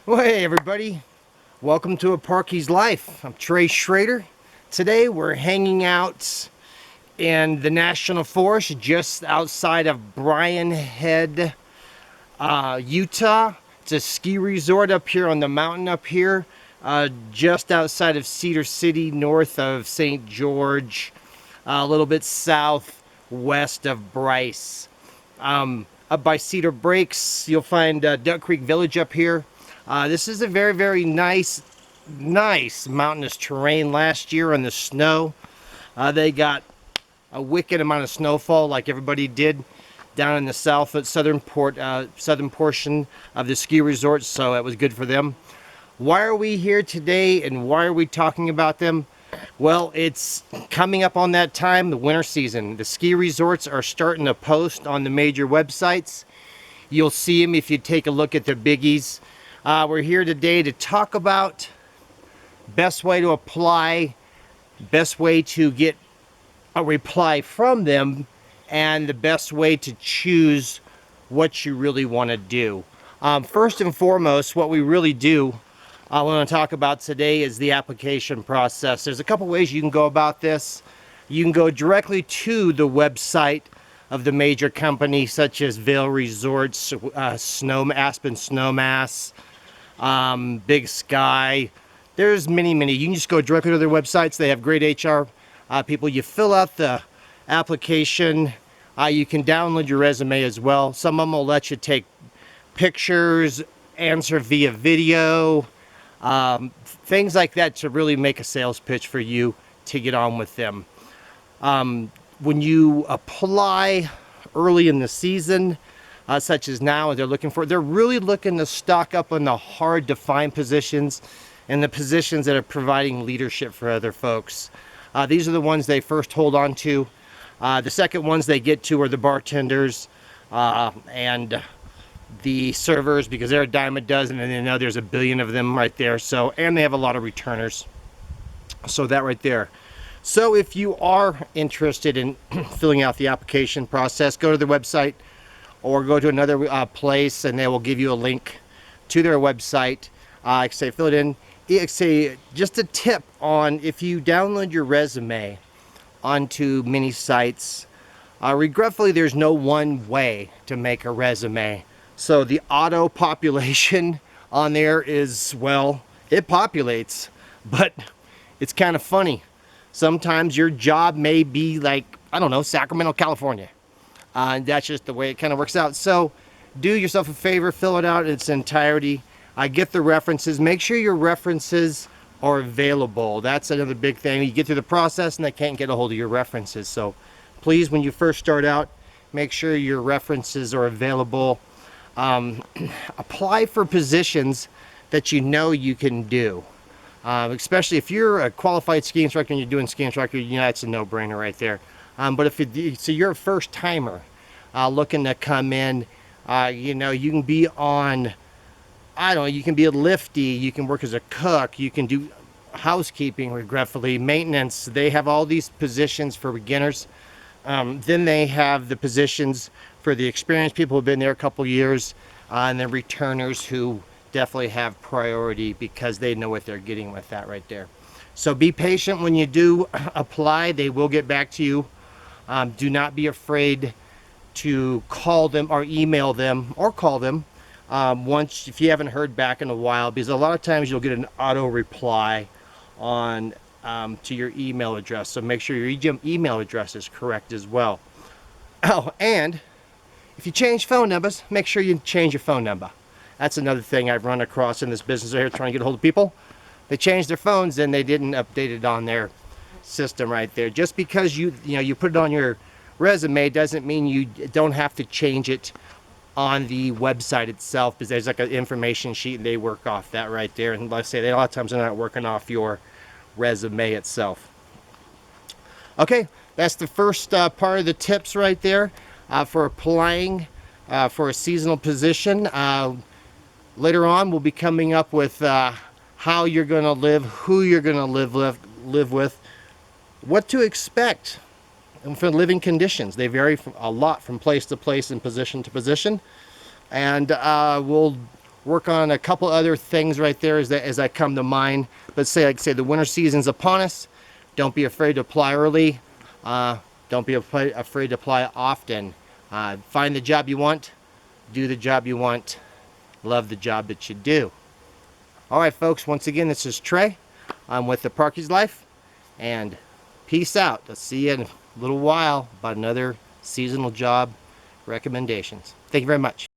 Well, hey everybody, welcome to a Parkies Life. I'm Trey Schrader. Today we're hanging out in the National Forest just outside of Bryan Head, Utah. It's a ski resort up here on the mountain up here, just outside of Cedar City, north of St. George, a little bit southwest of Bryce. Up by Cedar Breaks, you'll find Duck Creek Village up here. This is a very, very nice mountainous terrain. Last year on the snow, they got a wicked amount of snowfall like everybody did down in the southern portion of the ski resort, so it was good for them. Why are we here today and why are we talking about them? Well, it's coming up on that time, the winter season. The ski resorts are starting to post on the major websites. You'll see them if you take a look at the biggies. We're here today to talk about best way to apply, best way to get a reply from them, and the best way to choose what you really want to do. First and foremost, what we really do I want to talk about today is the application process. There's a couple ways you can go about this. You can go directly to the website of the major companies such as Vail Resorts, Aspen Snowmass, Big Sky. There's many. You can just go directly to their websites. They have great HR people. You fill out the application. You can download your resume as well. Some of them will let you take pictures, answer via video, things like that to really make a sales pitch for you to get on with them. When you apply early in the season, such as now, they're really looking to stock up on the hard to find positions and the positions that are providing leadership for other folks. These are the ones they first hold on to. The second ones they get to are the bartenders and the servers, because they're a dime a dozen and they know there's a billion of them right there. So, and they have a lot of returners. So that right there. So if you are interested in filling out the application process, go to their website or go to another place and they will give you a link to their website. Like I say, fill it in. Just a tip on if you download your resume onto many sites, regretfully there's no one way to make a resume. So the auto population on there is, well, it populates, but it's kind of funny. Sometimes your job may be like, I don't know, Sacramento, California. And that's just the way it kind of works out. So do yourself a favor, fill it out in its entirety. Get the references. Make sure your references are available. That's another big thing. You get through the process and they can't get a hold of your references. So please, when you first start out, make sure your references are available. Apply for positions that you know you can do. Especially if you're a qualified ski instructor and you're doing ski instructor, it's a no-brainer right there. But so you're a first timer looking to come in, you can be on, you can be a lifty, you can work as a cook, you can do housekeeping, regretfully, maintenance. They have all these positions for beginners. Then they have the positions for the experienced people who've been there a couple years, and the returners who definitely have priority because they know what they're getting with that right there. So be patient when you do apply. They will get back to you. Do not be afraid to call them or email them or call them if you haven't heard back in a while, because a lot of times you'll get an auto reply on to your email address. So make sure your email address is correct as well. Oh, and if you change phone numbers, make sure you change your phone number. That's another thing I've run across in this business right here, trying to get a hold of people. They changed their phones and they didn't update it on their system right there. Just because you put it on your resume doesn't mean you don't have to change it on the website itself, because there's like an information sheet and they work off that right there. And like I say, a lot of times they're not working off your resume itself. Okay, that's the first part of the tips right there for applying for a seasonal position. Later on, we'll be coming up with how you're going to live, who you're going to live with, what to expect, and for living conditions. They vary a lot from place to place and position to position. And we'll work on a couple other things right there as I come to mind. But like I say, the winter season's upon us. Don't be afraid to apply early. Don't be afraid to apply often. Find the job you want. Do the job you want. Love the job that you do. All right, folks. Once again, this is Trey. I'm with the Parkies Life, and peace out. I'll see you in a little while about another seasonal job recommendations. Thank you very much.